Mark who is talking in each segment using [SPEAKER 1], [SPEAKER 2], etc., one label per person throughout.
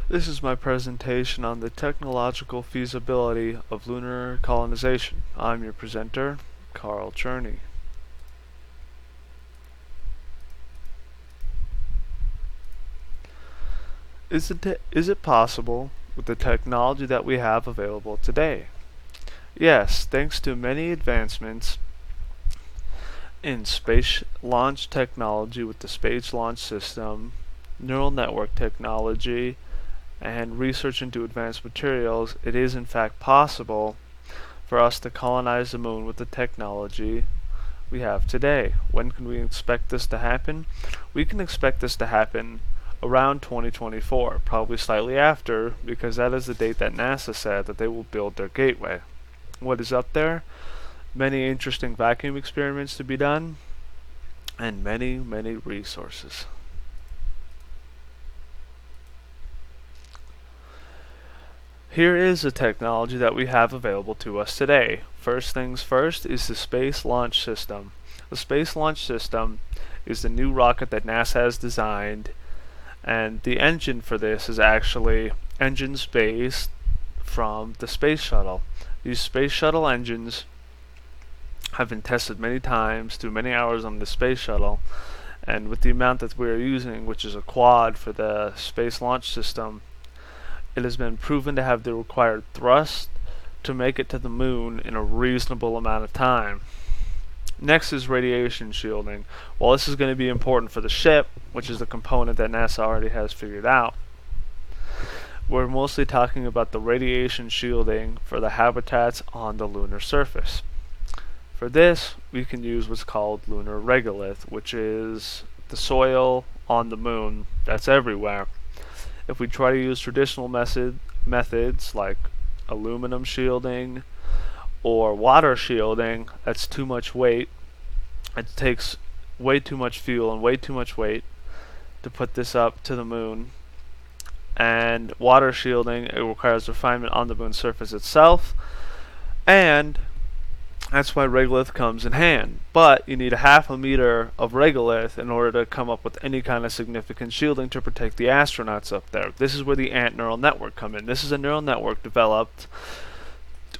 [SPEAKER 1] This is my presentation on the technological feasibility of lunar colonization. I'm your presenter, Carl Cherney. Is it possible with the technology that we have available today? Yes, thanks to many advancements in space launch technology with the Space Launch System, neural network technology, and research into advanced materials, it is in fact possible for us to colonize the moon with the technology we have today. When can we expect this to happen? We can expect this to happen around 2024, probably slightly after, because that is the date that NASA said that they will build their gateway. What is up there? Many interesting vacuum experiments to be done, and many resources. Here is the technology that we have available to us today. First things first is the Space Launch System. The Space Launch System is the new rocket that NASA has designed, and the engine for this is actually engines based from the Space Shuttle. These Space Shuttle engines have been tested many times through many hours on the Space Shuttle, and with the amount that we're using, which is a quad for the Space Launch System, it has been proven to have the required thrust to make it to the moon in a reasonable amount of time. Next is radiation shielding. While this is going to be important for the ship, which is the component that NASA already has figured out, we're mostly talking about the radiation shielding for the habitats on the lunar surface. For this, we can use what's called lunar regolith, which is the soil on the moon that's everywhere. If we try to use traditional methods like aluminum shielding or water shielding, that's too much weight. It takes way too much fuel and way too much weight to put this up to the moon. And water shielding, it requires refinement on the moon's surface itself, and that's why regolith comes in hand. But you need a half a meter of regolith in order to come up with any kind of significant shielding to protect the astronauts up there. This is where the ant neural network come in. This is a neural network developed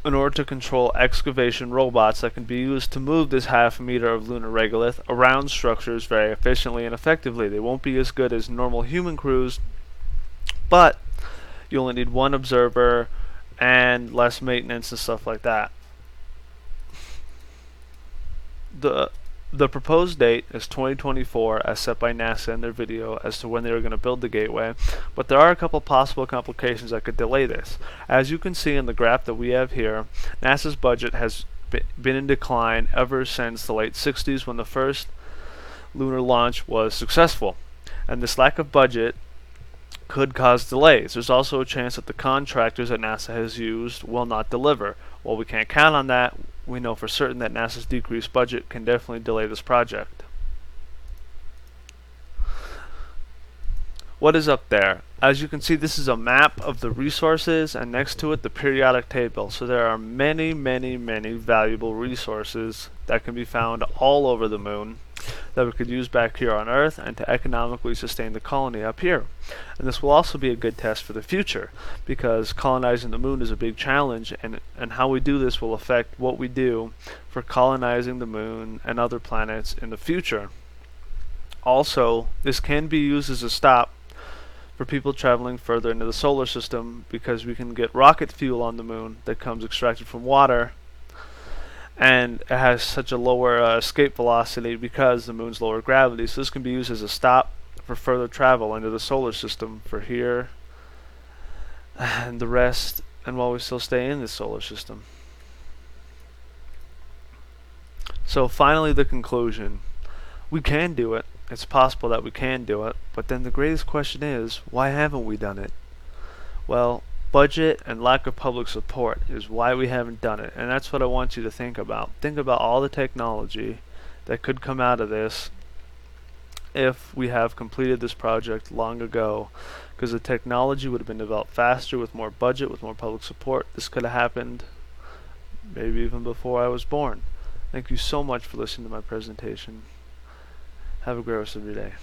[SPEAKER 1] in order to control excavation robots that can be used to move this half a meter of lunar regolith around structures very efficiently and effectively. They won't be as good as normal human crews, but you only need one observer and less maintenance and stuff like that. The proposed date is 2024 as set by NASA in their video as to when they are going to build the gateway, but there are a couple possible complications that could delay this. As you can see in the graph that we have here, NASA's budget has been in decline ever since the late 60s when the first lunar launch was successful, and this lack of budget could cause delays. There's also a chance that the contractors that NASA has used will not deliver. While we can't count on that, we know for certain that NASA's decreased budget can definitely delay this project. What is up there? As you can see, this is a map of the resources, and next to it the periodic table. So there are many valuable resources that can be found all over the moon that we could use back here on Earth and to economically sustain the colony up here. And this will also be a good test for the future, because colonizing the moon is a big challenge, and how we do this will affect what we do for colonizing the moon and other planets in the future. Also, this can be used as a stop for people traveling further into the solar system, because we can get rocket fuel on the moon that comes extracted from water, and it has such a lower escape velocity because the moon's lower gravity. So this can be used as a stop for further travel into the solar system for here and the rest, and while we still stay in the solar system. So finally, the conclusion. We can do it. It's possible that we can do it, but then the greatest question is, why haven't we done it? Well, budget and lack of public support is why we haven't done it, and that's what I want you to think about. Think about all the technology that could come out of this if we have completed this project long ago, because the technology would have been developed faster with more budget, with more public support. This could have happened maybe even before I was born. Thank you so much for listening to my presentation. Have a great rest of your day.